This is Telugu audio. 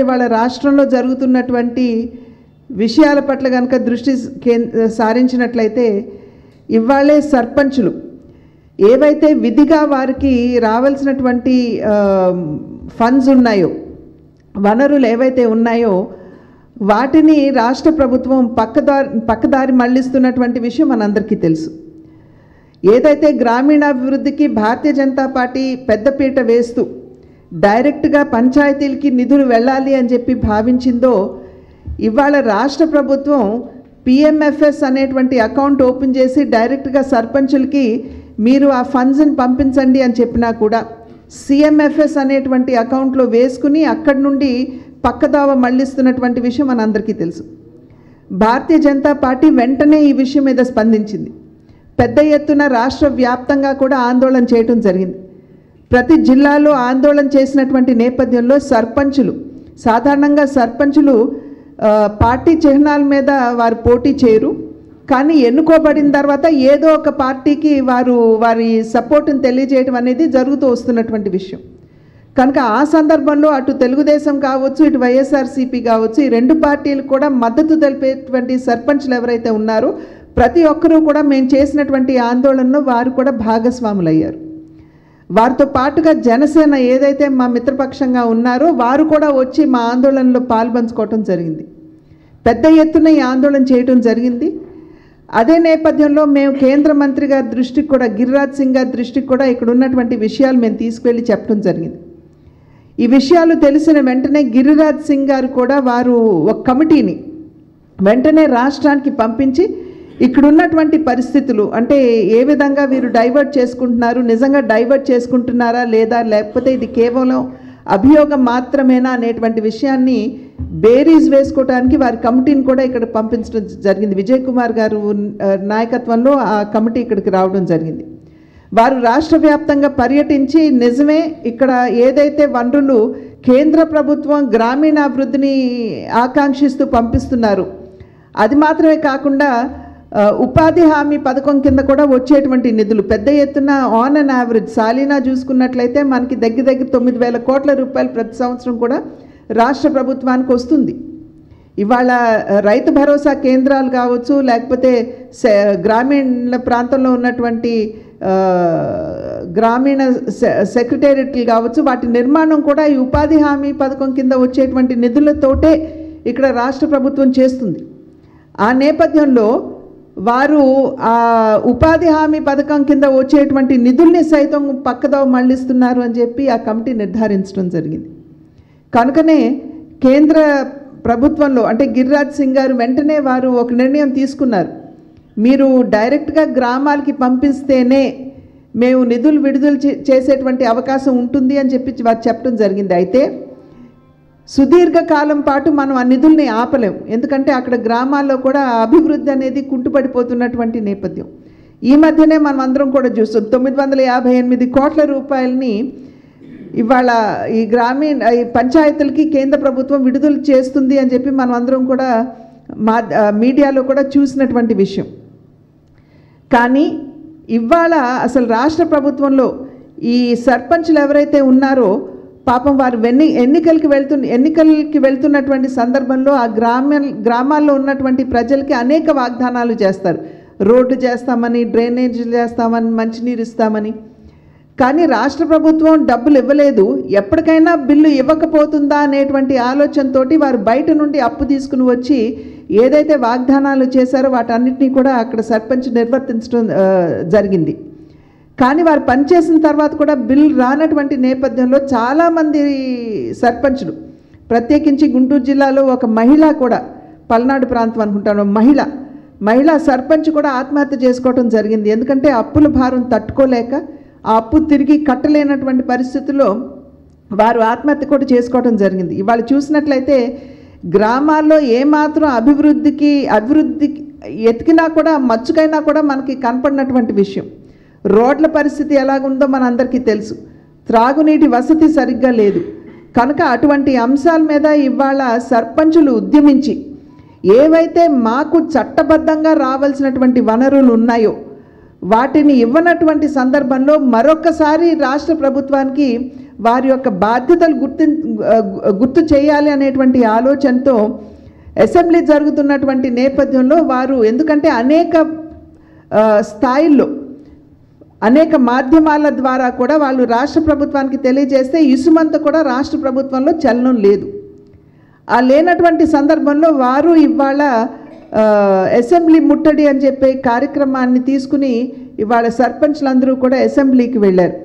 ఇవాళ రాష్ట్రంలో జరుగుతున్నటువంటి విషయాల పట్ల గనుక దృష్టి సారించినట్లయితే ఇవాళే సర్పంచులు ఏవైతే విధిగా వారికి రావాల్సినటువంటి ఫండ్స్ ఉన్నాయో, వనరులు ఏవైతే ఉన్నాయో వాటిని రాష్ట్ర ప్రభుత్వం పక్కదారి మళ్లిస్తున్నటువంటి విషయం మనందరికీ తెలుసు. ఏదైతే గ్రామీణాభివృద్ధికి భారతీయ జనతా పార్టీ పెద్దపీట వేస్తూ డైరెక్ట్గా పంచాయతీలకి నిధులు వెళ్ళాలి అని చెప్పి భావించిందో, ఇవాళ రాష్ట్ర ప్రభుత్వం పిఎంఎఫ్ఎస్ అనేటువంటి అకౌంట్ ఓపెన్ చేసి డైరెక్ట్గా సర్పంచులకి మీరు ఆ ఫండ్స్ని పంపించండి అని చెప్పినా కూడా సిఎంఎఫ్ఎస్ అనేటువంటి అకౌంట్లో వేసుకుని అక్కడి నుండి పక్కదావ మళ్లిస్తున్నటువంటి విషయం మనందరికీ తెలుసు. భారతీయ జనతా పార్టీ వెంటనే ఈ విషయం మీద స్పందించింది. పెద్ద ఎత్తున రాష్ట్ర వ్యాప్తంగా కూడా ఆందోళన చేయడం జరిగింది. ప్రతి జిల్లాలో ఆందోళన చేసినటువంటి నేపథ్యంలో సాధారణంగా సర్పంచులు పార్టీ చిహ్నాల మీద వారు పోటీ చేయరు, కానీ ఎన్నుకోబడిన తర్వాత ఏదో ఒక పార్టీకి వారి సపోర్ట్ని తెలియజేయడం అనేది జరుగుతూ వస్తున్నటువంటి విషయం. కనుక ఆ సందర్భంలో అటు తెలుగుదేశం కావచ్చు, ఇటు వైఎస్ఆర్సీపీ కావచ్చు, ఈ రెండు పార్టీలు కూడా మద్దతు తెలిపేటువంటి సర్పంచ్లు ఎవరైతే ఉన్నారో ప్రతి ఒక్కరూ కూడా మేము చేసినటువంటి ఆందోళనలో వారు కూడా భాగస్వాములయ్యారు. వారితో పాటుగా జనసేన ఏదైతే మా మిత్రపక్షంగా ఉన్నారో వారు కూడా వచ్చి మా ఆందోళనలో పాల్పంచుకోవటం జరిగింది. పెద్ద ఎత్తున ఈ ఆందోళన చేయటం జరిగింది. అదే నేపథ్యంలో మేము కేంద్ర మంత్రి గారి దృష్టికి కూడా, గిరిరాజ్ సింగ్ గారి దృష్టికి కూడా ఇక్కడ ఉన్నటువంటి విషయాలు మేము తీసుకువెళ్ళి చెప్పడం జరిగింది. ఈ విషయాలు తెలిసిన వెంటనే గిరిరాజ్ సింగ్ గారు కూడా వారు ఒక కమిటీని వెంటనే రాష్ట్రానికి పంపించి ఇక్కడ ఉన్నటువంటి పరిస్థితులు, అంటే ఏ విధంగా వీరు డైవర్ట్ చేసుకుంటున్నారు, నిజంగా డైవర్ట్ చేసుకుంటున్నారా లేదా, లేకపోతే ఇది కేవలం అభియోగం మాత్రమేనా అనేటువంటి విషయాన్ని బేరీజ్ వేసుకోవడానికి వారి కమిటీని కూడా ఇక్కడ పంపించడం జరిగింది. విజయ్ కుమార్ గారు నాయకత్వంలో ఆ కమిటీ ఇక్కడికి రావడం జరిగింది. వారు రాష్ట్ర వ్యాప్తంగా పర్యటించి నిజమే ఇక్కడ ఏదైతే వనరులు కేంద్ర ప్రభుత్వం గ్రామీణాభివృద్ధిని ఆకాంక్షిస్తూ పంపిస్తున్నారు, అది మాత్రమే కాకుండా ఉపాధి హామీ పథకం కింద కూడా వచ్చేటువంటి నిధులు పెద్ద ఎత్తున ఆన్ అండ్ యావరేజ్ సాలీనా చూసుకున్నట్లయితే మనకి దగ్గర 9,000 కోట్ల రూపాయలు ప్రతి సంవత్సరం కూడా రాష్ట్ర ప్రభుత్వానికి వస్తుంది. ఇవాళ రైతు భరోసా కేంద్రాలు కావచ్చు, లేకపోతే గ్రామీణ ప్రాంతంలో ఉన్నటువంటి గ్రామీణ సెక్రటేరియట్లు కావచ్చు, వాటి నిర్మాణం కూడా ఈ ఉపాధి హామీ పథకం కింద వచ్చేటువంటి నిధులతోటే ఇక్కడ రాష్ట్ర ప్రభుత్వం చేస్తుంది. ఆ నేపథ్యంలో వారు ఆ ఉపాధి హామీ పథకం కింద వచ్చేటువంటి నిధుల్ని సైతం పక్కదావ మళ్లిస్తున్నారు అని చెప్పి ఆ కమిటీ నిర్ధారించడం జరిగింది. కనుకనే కేంద్ర ప్రభుత్వంలో అంటే గిరిరాజ్ సింగ్ గారు వెంటనే వారు ఒక నిర్ణయం తీసుకున్నారు. మీరు డైరెక్ట్గా గ్రామాలకి పంపిస్తేనే మేము నిధులు విడుదల చేసేటువంటి అవకాశం ఉంటుంది అని చెప్పి వారు చెప్పడం జరిగింది. అయితే సుదీర్ఘకాలం పాటు మనం ఆ నిధుల్ని ఆపలేం, ఎందుకంటే అక్కడ గ్రామాల్లో కూడా అభివృద్ధి అనేది కుంటుపడిపోతున్నటువంటి నేపథ్యం. ఈ మధ్యనే మనం అందరం కూడా చూస్తాం 958 కోట్ల రూపాయలని ఇవాళ ఈ పంచాయతీలకి కేంద్ర ప్రభుత్వం విడుదల చేస్తుంది అని చెప్పి మనం అందరం కూడా మీడియాలో కూడా చూసినటువంటి విషయం. కానీ ఇవాళ అసలు రాష్ట్ర ప్రభుత్వంలో ఈ సర్పంచ్లు ఎవరైతే ఉన్నారో పాపం వారు ఎన్నికలకి వెళ్తున్నటువంటి సందర్భంలో ఆ గ్రామాల్లో ఉన్నటువంటి ప్రజలకి అనేక వాగ్దానాలు చేస్తారు. రోడ్డు చేస్తామని, డ్రైనేజీలు చేస్తామని, మంచినీరు ఇస్తామని. కానీ రాష్ట్ర ప్రభుత్వం డబ్బులు ఇవ్వలేదు, ఎప్పటికైనా బిల్లు ఇవ్వకపోతుందా అనేటువంటి ఆలోచనతోటి వారు బయట నుండి అప్పు తీసుకుని వచ్చి ఏదైతే వాగ్దానాలు చేశారో వాటన్నిటినీ కూడా అక్కడ సర్పంచ్ నిర్వర్తించడం జరిగింది. కానీ వారు పనిచేసిన తర్వాత కూడా బిల్ రానటువంటి నేపథ్యంలో చాలామంది సర్పంచులు, ప్రత్యేకించి గుంటూరు జిల్లాలో ఒక మహిళ కూడా, పల్నాడు ప్రాంతం అనుకుంటాను, మహిళా సర్పంచ్ కూడా ఆత్మహత్య చేసుకోవడం జరిగింది. ఎందుకంటే అప్పుల భారం తట్టుకోలేక ఆ అప్పు తిరిగి కట్టలేనటువంటి పరిస్థితుల్లో వారు ఆత్మహత్య కూడా చేసుకోవడం జరిగింది. ఇవాళ చూసినట్లయితే గ్రామాల్లో ఏమాత్రం అభివృద్ధి ఎతికినా కూడా మచ్చుకైనా కూడా మనకి కనపడినటువంటి విషయం. రోడ్ల పరిస్థితి ఎలాగుందో మనందరికీ తెలుసు, త్రాగునీటి వసతి సరిగ్గా లేదు. కనుక అటువంటి అంశాల మీద ఇవాళ సర్పంచులు ఉద్యమించి ఏవైతే మాకు చట్టబద్ధంగా రావాల్సినటువంటి వనరులు ఉన్నాయో వాటిని ఇవ్వనటువంటి సందర్భంలో మరొకసారి రాష్ట్ర ప్రభుత్వానికి వారి యొక్క బాధ్యతలు గుర్తు చేయాలి అనేటువంటి ఆలోచనతో అసెంబ్లీ జరుగుతున్నటువంటి నేపథ్యంలో వారు, ఎందుకంటే అనేక స్థాయిల్లో అనేక మాధ్యమాల ద్వారా కూడా వాళ్ళు రాష్ట్ర ప్రభుత్వానికి తెలియజేస్తే ఇసుమంత కూడా రాష్ట్ర ప్రభుత్వంలో చలనం లేదు. ఆ లేనటువంటి సందర్భంలో వారు ఇవాళ అసెంబ్లీ ముట్టడి అని చెప్పే కార్యక్రమాన్ని తీసుకుని ఇవాళ సర్పంచ్లందరూ కూడా అసెంబ్లీకి వెళ్ళారు.